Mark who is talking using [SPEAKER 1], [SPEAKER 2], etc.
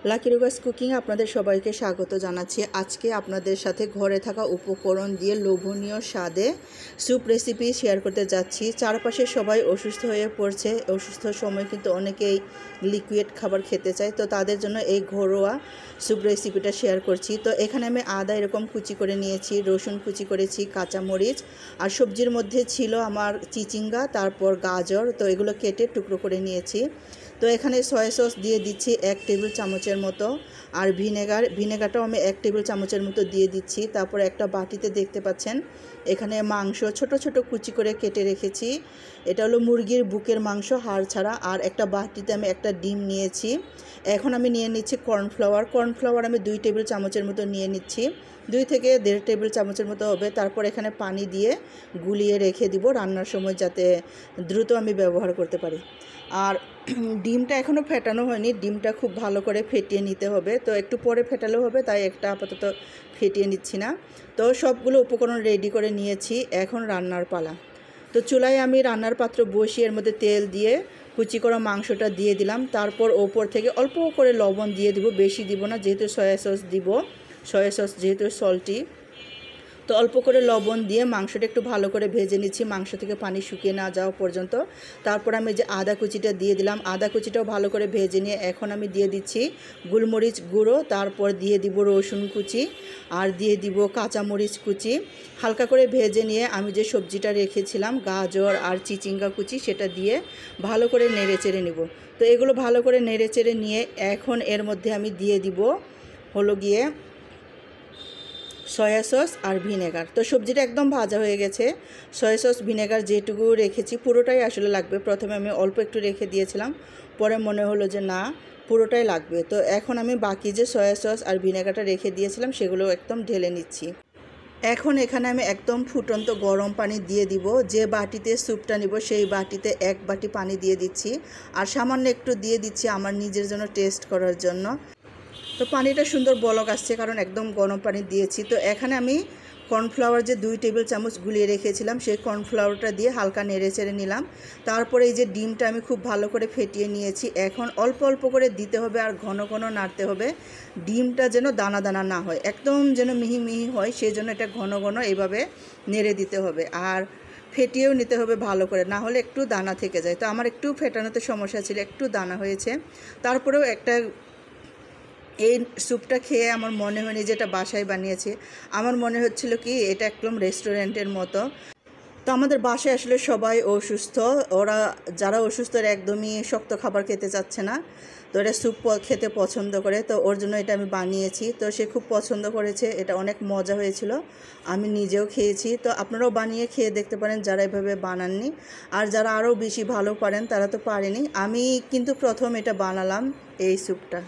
[SPEAKER 1] Lucky রুগাস cooking আপনাদের সবাইকে স্বাগত জানাচ্ছি। আজকে আপনাদের সাথে ঘরে থাকা উপকরণ দিয়ে লোভনীয় স্বাদে স্যুপ রেসিপি শেয়ার করতে যাচ্ছি। চারপাশে সবাই অসুস্থ হয়ে পড়ছে। অসুস্থ সময় কিন্তু অনেকেই লিকুইড খাবার খেতে চায়, তো তাদের জন্য এই ঘরোয়া স্যুপ রেসিপিটা শেয়ার করছি। তো এখানে আমি আদা এরকম কুচি করে নিয়েছি, রসুন কুচি করেছি, কাঁচামরিচ, আর সবজির মধ্যে ছিল আমার চিচিঙ্গা, তারপর গাজর, তো এগুলো কেটে টুকরো করে নিয়েছি। তো এখানে সয়া সস দিয়ে দিচ্ছি 1 টেবিল চামচের মতো, আর ভিনেগারটাও আমি 1 টেবিল চামচের মতো দিয়ে দিচ্ছি। তারপর একটা বাটিতে দেখতে পাচ্ছেন এখানে মাংস ছোট ছোট কুচি করে কেটে রেখেছি। এটা হলো মুরগির বুকের মাংস, হাড় ছাড়া। আর একটা বাটিতে আমি একটা ডিম নিয়েছি। এখন আমি নিয়ে নিচ্ছি কর্নফ্লাওয়ার আমি 2 টেবিল চামচের মতো নিয়ে নিচ্ছি, 2 থেকে 1.5 টেবিল চামচের মতো হবে। তারপর এখানে পানি দিয়ে গুলিয়ে রেখে দিব রান্নার সময়, যাতে দ্রুত আমি ব্যবহার করতে পারি। আর ডিমটা এখনও ফেটানো হয়নি, ডিমটা খুব ভালো করে ফেটিয়ে নিতে হবে। তো একটু পরে ফেটালেও হবে, তাই একটা আপাতত ফেটিয়ে নিচ্ছি না। তো সবগুলো উপকরণ রেডি করে নিয়েছি, এখন রান্নার পালা। তো চুলায় আমি রান্নার পাত্র বসিয়ে এর মধ্যে তেল দিয়ে কুচি করা মাংসটা দিয়ে দিলাম। তারপর ওপর থেকে অল্প করে লবণ দিয়ে দিব, বেশি দিব না, যেহেতু সয়া সস দিব, সয়া সস যেহেতু সল্টি। তো অল্প করে লবণ দিয়ে মাংসটা একটু ভালো করে ভেজে নিচ্ছি, মাংস থেকে পানি শুকিয়ে না যাওয়া পর্যন্ত। তারপর আমি যে আদা কুচিটা দিয়ে দিলাম, আদা কুচিটাও ভালো করে ভেজে নিয়ে এখন আমি দিয়ে দিচ্ছি গোলমরিচ গুঁড়ো, তারপর দিয়ে দিব রসুন কুচি, আর দিয়ে দিব কাঁচামরিচ কুচি। হালকা করে ভেজে নিয়ে আমি যে সবজিটা রেখেছিলাম গাজর আর চিচিঙ্গা কুচি, সেটা দিয়ে ভালো করে নেড়ে চেড়ে নিব। তো এগুলো ভালো করে নেড়ে চেড়ে নিয়ে এখন এর মধ্যে আমি দিয়ে দিব হলো গিয়ে সয়া সস আর ভিনেগার। তো সবজিটা একদম ভাজা হয়ে গেছে। সয়া সস ভিনেগার যেটুকু রেখেছি পুরোটাই আসলে লাগবে। প্রথমে আমি অল্প একটু রেখে দিয়েছিলাম, পরে মনে হলো যে না, পুরোটাই লাগবে। তো এখন আমি বাকি যে সয়া সস আর ভিনেগারটা রেখে দিয়েছিলাম সেগুলো একদম ঢেলে নিচ্ছি। এখন এখানে আমি একদম ফুটন্ত গরম পানি দিয়ে দিব। যে বাটিতে স্যুপটা নিব সেই বাটিতে 1 বাটি পানি দিয়ে দিচ্ছি, আর সামান্য একটু দিয়ে দিচ্ছি আমার নিজের জন্য টেস্ট করার জন্য। তো পানিটা সুন্দর বলক আসছে, কারণ একদম গরম পানি দিয়েছি। তো এখানে আমি কর্নফ্লাওয়ার যে 2 টেবিল চামচ গুলিয়ে রেখেছিলাম সেই কর্নফ্লাওয়ারটা দিয়ে হালকা নেড়ে চেড়ে নিলাম। তারপরে এই যে ডিমটা আমি খুব ভালো করে ফেটিয়ে নিয়েছি, এখন অল্প অল্প করে দিতে হবে আর ঘন ঘন নাড়তে হবে। ডিমটা যেন দানা দানা না হয়, একদম যেন মিহি মিহি হয়, সেই জন্য এটা ঘন ঘন এইভাবে নেড়ে দিতে হবে। আর ফেটিয়েও নিতে হবে ভালো করে, না হলে একটু দানা থেকে যায়। তো আমার একটু ফেটানোতে সমস্যা ছিল, একটু দানা হয়েছে। তারপরেও এই স্যুপটা খেয়ে আমার মনে হয়নি যে এটা বাসায় বানিয়েছি, আমার মনে হচ্ছিল কি এটা একদম রেস্টুরেন্টের মতো। তো আমাদের বাসায় আসলে সবাই অসুস্থ, যারা অসুস্থ একদমই শক্ত খাবার খেতে চাচ্ছে না, তো এটা স্যুপ খেতে পছন্দ করে, তো ওর জন্য এটা আমি বানিয়েছি। তো সে খুব পছন্দ করেছে, এটা অনেক মজা হয়েছিল, আমি নিজেও খেয়েছি। তো আপনারাও বানিয়ে খেয়ে দেখতে পারেন যারা এভাবে বানাননি, আর যারা আরও বেশি ভালো পারেন তারা তো পারেনি। আমি কিন্তু প্রথম এটা বানালাম এই স্যুপটা।